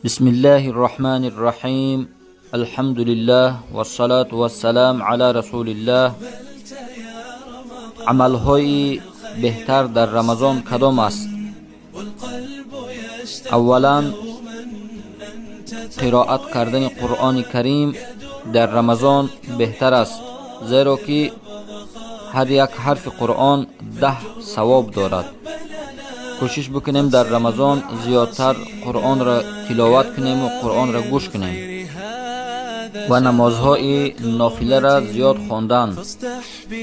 بسم الله الرحمن الرحیم. الحمد لله والصلاة والسلام علی رسول الله. عملهای بهتر در رمضان کدام است؟ اولا قرائت کردن قرآن کریم در رمضان بهتر است، زیرا که هر یک حرف قرآن 10 ثواب دارد. کوشش بکنیم در رمضان زیادتر قرآن را تلاوت کنیم و قرآن را گوش کنیم و نمازهای نافله را زیاد خواندن،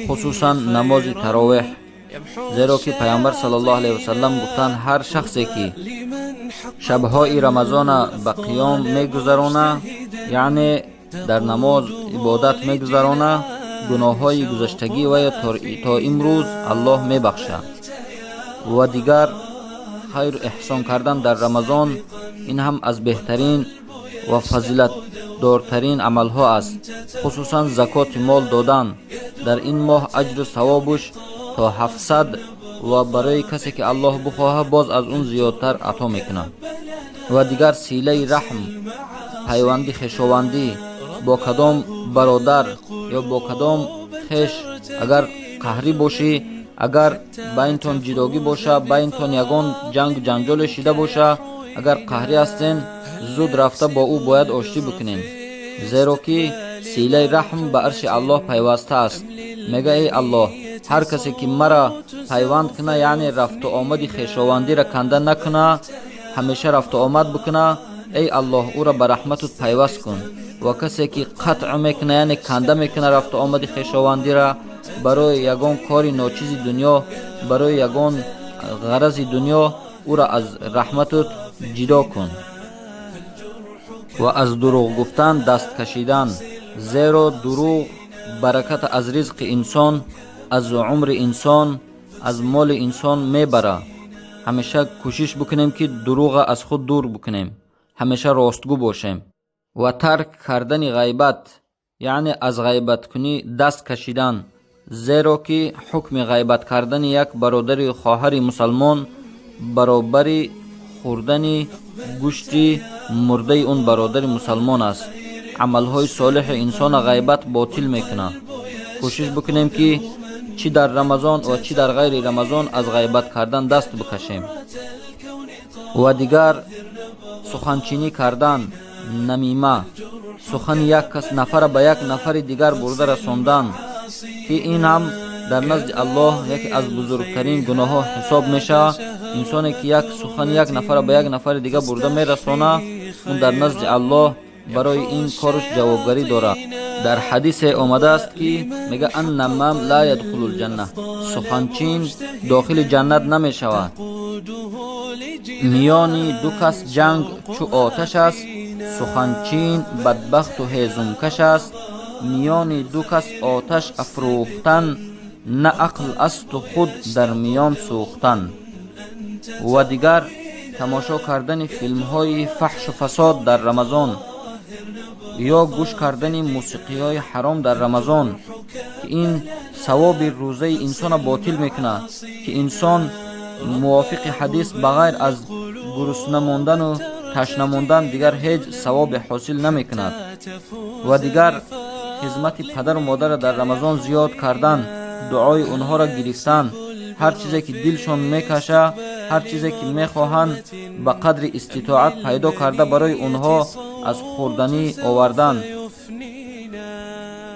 خصوصا نماز تراویح، زیرا که پیامبر صلی الله علیه و سلم گفتند هر شخصی که شبهای رمضان به قیام میگذرانه، یعنی در نماز عبادت میگذرانه، گناههای گذشتگی و تا امروز الله میبخشه. و دیگر خیر احسان کردن در رمضان این هم از بهترین و فضیلت دارترین عمل ها است، خصوصا زکات مال دادن در این ماه اجر و ثوابش تا 700 و برای کسی که الله بخواهد باز از اون زیادتر عطا میکنه. و دیگر سیله رحم، پیوندی خویشاوندی با کدام برادر یا با کدام خویش، اگر قهری باشی، اگر بینتون جداگی باشه، بینتون یگان جنگ جنجال شده باشه، اگر قهری هستین زود رفته با او باید آشتی بکنین، زیرا که سیله رحم به عرش الله پیوسته است. میگه ای الله، هر کسی که مرا پیوند کنه، یعنی رفت و آمد خویشاوندی را کنده نکنه، همیشه رفت و آمد بکنه، ای الله او را به رحمتت پیوست کن. و کسی که قطع میکنه، یعنی کنده میکنه رفت و آمد خویشاوندی را، برای یگان کاری ناچیز دنیا، برای یگان غرض دنیا، او را از رحمتت جدا کن. و از دروغ گفتن دست کشیدن، زیرا دروغ برکت از رزق انسان، از عمر انسان، از مال انسان میبره. همیشه کوشش بکنیم که دروغ از خود دور بکنیم، همیشه راستگو باشیم. و ترک کردن غیبت، یعنی از غیبت کنی دست کشیدن، زیرا که حکم غیبت کردن یک برادر خواهر مسلمان برابر خوردن گوشت مرده اون برادر مسلمان است. عملهای صالح انسان غیبت باطل میکنه. کوشش بکنیم که چی در رمضان و چی در غیر رمضان از غیبت کردن دست بکشیم. و دیگر سخنچینی کردن، نمیمه، سخن یک کس نفر به یک نفر دیگر برده رساندن، که این هم در نزد الله یکی از بزرگترین گناه ها حساب میشه. انسانی که یک سخن یک نفر به یک نفر دیگر برده میرسانه، اون در نزد الله برای این کارش جوابگری داره. در حدیث آمده است که میگه ان نمام لا يدخل الجنه، سخنچین داخل جنت نمی شود. میانی دو کس جنگ چو آتش است، سخنچین بدبخت و هیزم کش است. میان دو کس آتش افروختن، نه عقل است و خود در میان سوختن. و دیگر تماشا کردن فیلم های فحش و فساد در رمضان، یا گوش کردن موسیقی های حرام در رمضان، که این ثواب روزه انسان باطل میکنه، که انسان موافق حدیث بغیر از گرسنه ماندن و تشنه ماندن دیگر هیچ ثواب حاصل نمیکند. و دیگر خدمت پدر و مادر در رمضان زیاد کردن، دعای اونها را گرفتن، هر چیزی که دلشان میکشه، هر چیزی که میخواهند به قدر استطاعت پیدا کرده برای اونها از خوردنی آوردن.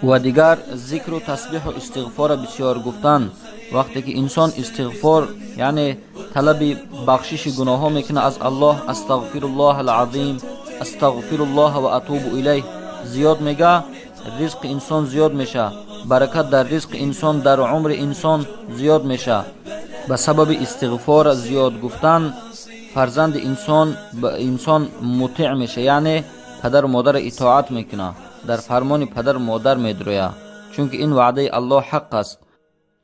و دیگر ذکر و تسبیح و استغفار بسیار گفتن. وقتی که انسان استغفار یعنی طلب بخشش گناه ها میکنه از الله، استغفر الله العظیم، استغفر الله و اتوب الیه، زیاد میگه، رزق انسان زیاد میشه، برکت در رزق انسان، در عمر انسان زیاد میشه. به سبب استغفار زیاد گفتن فرزند انسان مطیع میشه، یعنی پدر و مادر اطاعت میکنه، در فرمان پدر و مادر میدرویه، چون که این وعده الله حق است.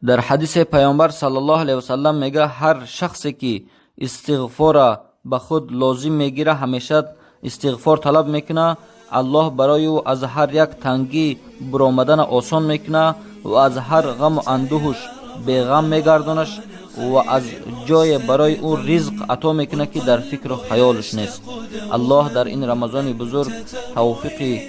در حدیث پیامبر صلی الله علیه و سلم میگه هر شخصی که استغفار به خود لازم میگیره، همیشه استغفار طلب میکنه، الله برای او از هر یک تنگی برآمدن آسان میکنه و از هر غم و اندوهش بیغم میگردونش و از جای برای او رزق عطا میکنه که در فکر و خیالش نیست. الله در این رمضان بزرگ توفیق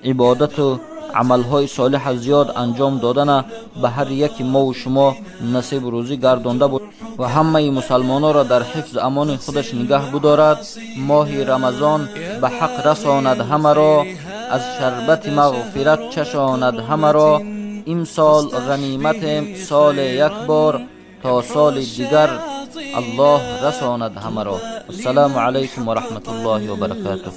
عبادت و عملهای صالح زیاد انجام دادن به هر یک ما و شما نصیب روزی گردانده بود و همه مسلمانان را در حفظ امان خودش نگه بدارد. ماه رمضان به حق رساند همه را، از شربت مغفرت چشاند همه را. امسال غنیمت سال یک بار، تا سال دیگر الله رساند همه را. السلام علیکم و رحمت الله و برکاته.